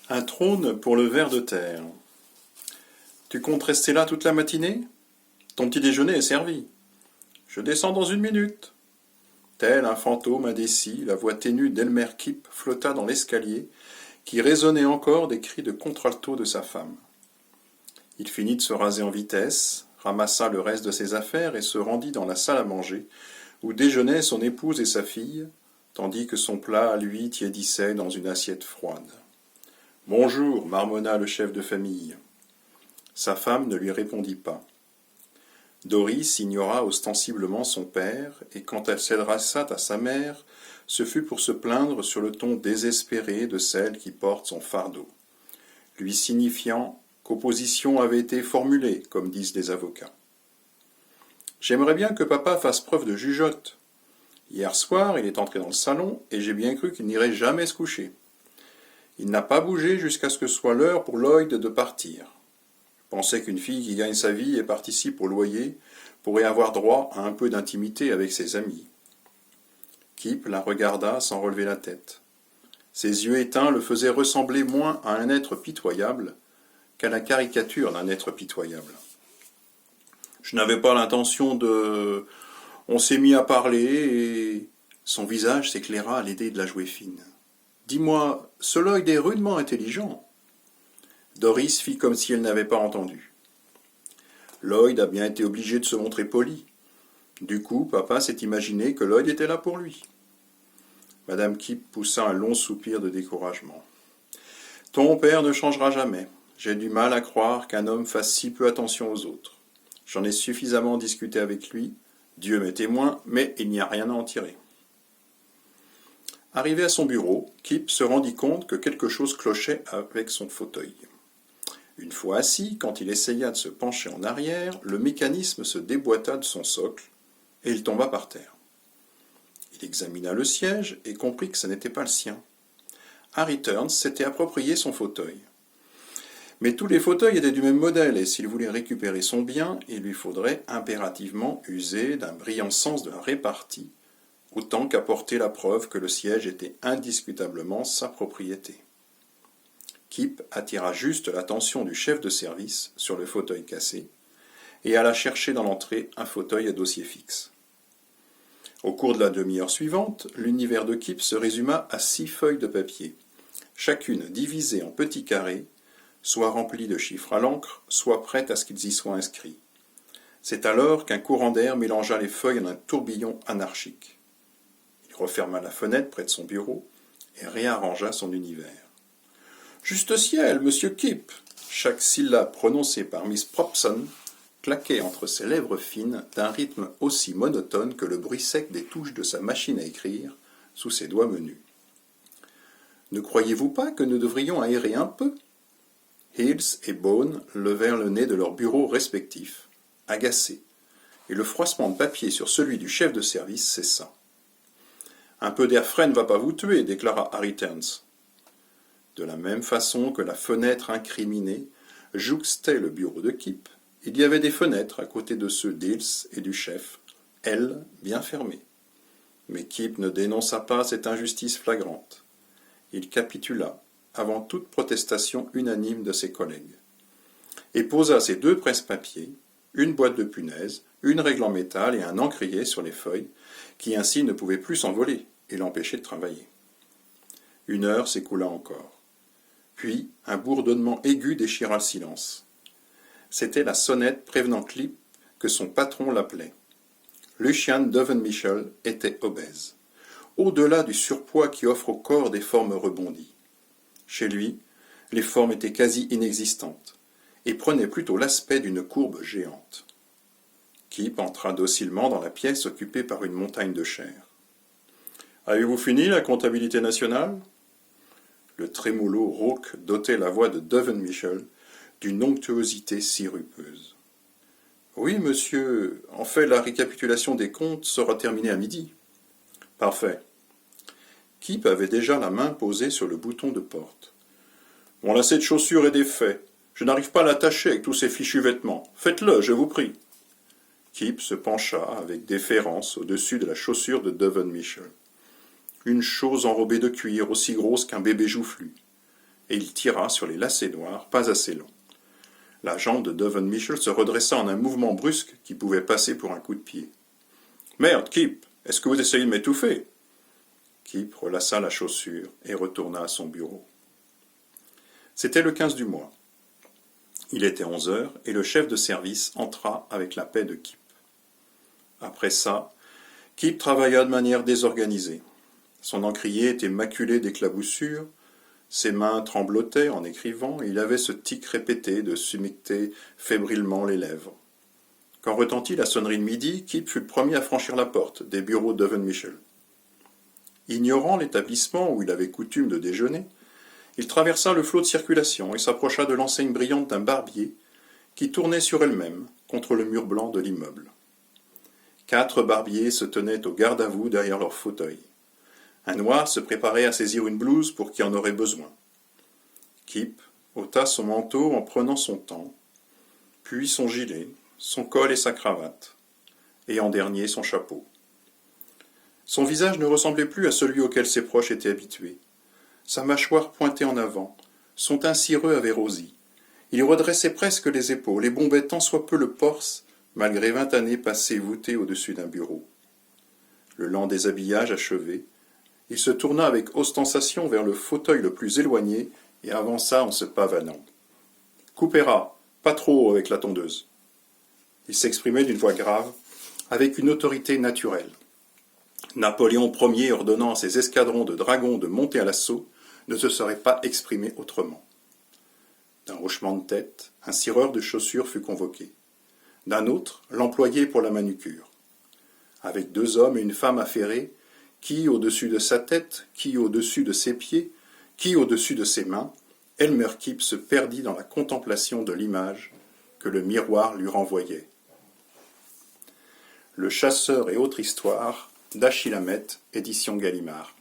Un trône pour le ver de terre. Tu comptes rester là toute la matinée? Ton petit déjeuner est servi. Je descends dans 1 minute. Tel un fantôme indécis, la voix ténue d'Elmer Kipp flotta dans l'escalier, qui résonnait encore des cris de contralto de sa femme. Il finit de se raser en vitesse, ramassa le reste de ses affaires et se rendit dans la salle à manger, où déjeunaient son épouse et sa fille, tandis que son plat à lui tiédissait dans une assiette froide. « Bonjour, marmonna le chef de famille. » Sa femme ne lui répondit pas. Doris ignora ostensiblement son père, et quand elle s'adressa à sa mère, ce fut pour se plaindre sur le ton désespéré de celle qui porte son fardeau, lui signifiant qu'opposition avait été formulée, comme disent les avocats. « J'aimerais bien que papa fasse preuve de jugeote. Hier soir, il est entré dans le salon, et j'ai bien cru qu'il n'irait jamais se coucher. Il n'a pas bougé jusqu'à ce que soit l'heure pour Lloyd de partir. Je pensais qu'une fille qui gagne sa vie et participe au loyer pourrait avoir droit à un peu d'intimité avec ses amis. » Kipp la regarda sans relever la tête. Ses yeux éteints le faisaient ressembler moins à un être pitoyable qu'à la caricature d'un être pitoyable. « Je n'avais pas l'intention de... » On s'est mis à parler et... Son visage s'éclaira à l'idée de la jouer fine. « Dis-moi, ce Lloyd est rudement intelligent. » Doris fit comme si elle n'avait pas entendu. Lloyd a bien été obligé de se montrer poli. Du coup, papa s'est imaginé que Lloyd était là pour lui. Madame Kipp poussa un long soupir de découragement. « Ton père ne changera jamais. J'ai du mal à croire qu'un homme fasse si peu attention aux autres. J'en ai suffisamment discuté avec lui. Dieu m'est témoin, mais il n'y a rien à en tirer. » Arrivé à son bureau, Kipp se rendit compte que quelque chose clochait avec son fauteuil. Une fois assis, quand il essaya de se pencher en arrière, le mécanisme se déboîta de son socle et il tomba par terre. Il examina le siège et comprit que ce n'était pas le sien. Harry Turns s'était approprié son fauteuil. Mais tous les fauteuils étaient du même modèle et s'il voulait récupérer son bien, il lui faudrait impérativement user d'un brillant sens de la répartie, autant qu'apporter la preuve que le siège était indiscutablement sa propriété. Kipp attira juste l'attention du chef de service sur le fauteuil cassé et alla chercher dans l'entrée un fauteuil à dossier fixe. Au cours de la demi-heure suivante, l'univers de Kipp se résuma à 6 feuilles de papier, chacune divisée en petits carrés, soit remplies de chiffres à l'encre, soit prêtes à ce qu'ils y soient inscrits. C'est alors qu'un courant d'air mélangea les feuilles en un tourbillon anarchique. Il referma la fenêtre près de son bureau et réarrangea son univers. « Juste ciel, monsieur Kipp !» Chaque syllabe prononcée par Miss Propson claquait entre ses lèvres fines d'un rythme aussi monotone que le bruit sec des touches de sa machine à écrire sous ses doigts menus. « Ne croyez-vous pas que nous devrions aérer un peu ?» Hills et Bone levèrent le nez de leurs bureaux respectifs, agacés, et le froissement de papier sur celui du chef de service cessa. « Un peu d'air frais ne va pas vous tuer, » déclara Harry Turns. De la même façon que la fenêtre incriminée jouxtait le bureau de Kipp, il y avait des fenêtres à côté de ceux d'Hills et du chef, elles bien fermées. Mais Kipp ne dénonça pas cette injustice flagrante. Il capitula avant toute protestation unanime de ses collègues, et posa ses 2 presse-papiers, une boîte de punaises, une règle en métal et un encrier sur les feuilles, qui ainsi ne pouvaient plus s'envoler et l'empêcher de travailler. 1 heure s'écoula encore. Puis un bourdonnement aigu déchira le silence. C'était la sonnette prévenant Kipp que son patron l'appelait. Lucian Devonmitchell était obèse, au-delà du surpoids qui offre au corps des formes rebondies. Chez lui, les formes étaient quasi inexistantes et prenaient plutôt l'aspect d'une courbe géante. Kipp entra docilement dans la pièce occupée par une montagne de chair. « Avez-vous fini la comptabilité nationale ?» Le trémolo rauque dotait la voix de Devonmitchell d'une onctuosité sirupeuse. « Oui, monsieur. En fait, la récapitulation des comptes sera terminée à midi. »« Parfait. » Kipp avait déjà la main posée sur le bouton de porte. « Mon lacet de chaussures est défait. Je n'arrive pas à l'attacher avec tous ces fichus vêtements. Faites-le, je vous prie. » Kipp se pencha avec déférence au-dessus de la chaussure de Devonmitchell. Une chose enrobée de cuir aussi grosse qu'un bébé joufflu. et il tira sur les lacets noirs, pas assez longs. La jambe de Donovan Mitchell se redressa en un mouvement brusque qui pouvait passer pour un coup de pied. « Merde, Kip, est-ce que vous essayez de m'étouffer ?» Kip relassa la chaussure et retourna à son bureau. C'était le 15 du mois. Il était 11 heures et le chef de service entra avec la paie de Kip. Après ça, Kip travailla de manière désorganisée. Son encrier était maculé d'éclaboussures, ses mains tremblotaient en écrivant et il avait ce tic répété de s'humecter fébrilement les lèvres. Quand retentit la sonnerie de midi, Kip fut le premier à franchir la porte des bureaux de Donovan Mitchell. Ignorant l'établissement où il avait coutume de déjeuner, il traversa le flot de circulation et s'approcha de l'enseigne brillante d'un barbier qui tournait sur elle-même contre le mur blanc de l'immeuble. 4 barbiers se tenaient au garde-à-vous derrière leur fauteuil. Un noir se préparait à saisir une blouse pour qui en aurait besoin. Kip ôta son manteau en prenant son temps, puis son gilet, son col et sa cravate, et en dernier son chapeau. Son visage ne ressemblait plus à celui auquel ses proches étaient habitués. Sa mâchoire pointait en avant, son teint cireux avait rosi. Il redressait presque les épaules et bombait tant soit peu le torse, malgré 20 années passées voûtées au-dessus d'un bureau. Le lent déshabillage achevé, il se tourna avec ostentation vers le fauteuil le plus éloigné et avança en se pavanant. « Coupera, pas trop haut avec la tondeuse. » Il s'exprimait d'une voix grave, avec une autorité naturelle. Napoléon Ier ordonnant à ses escadrons de dragons de monter à l'assaut ne se serait pas exprimé autrement. D'un hochement de tête, un cireur de chaussures fut convoqué. D'un autre, l'employé pour la manucure. Avec 2 hommes et une femme affairés, qui au-dessus de sa tête, qui au-dessus de ses pieds, qui au-dessus de ses mains, Elmer Kip se perdit dans la contemplation de l'image que le miroir lui renvoyait. Le chasseur et autres histoires d'Achille Hamet, édition Gallimard.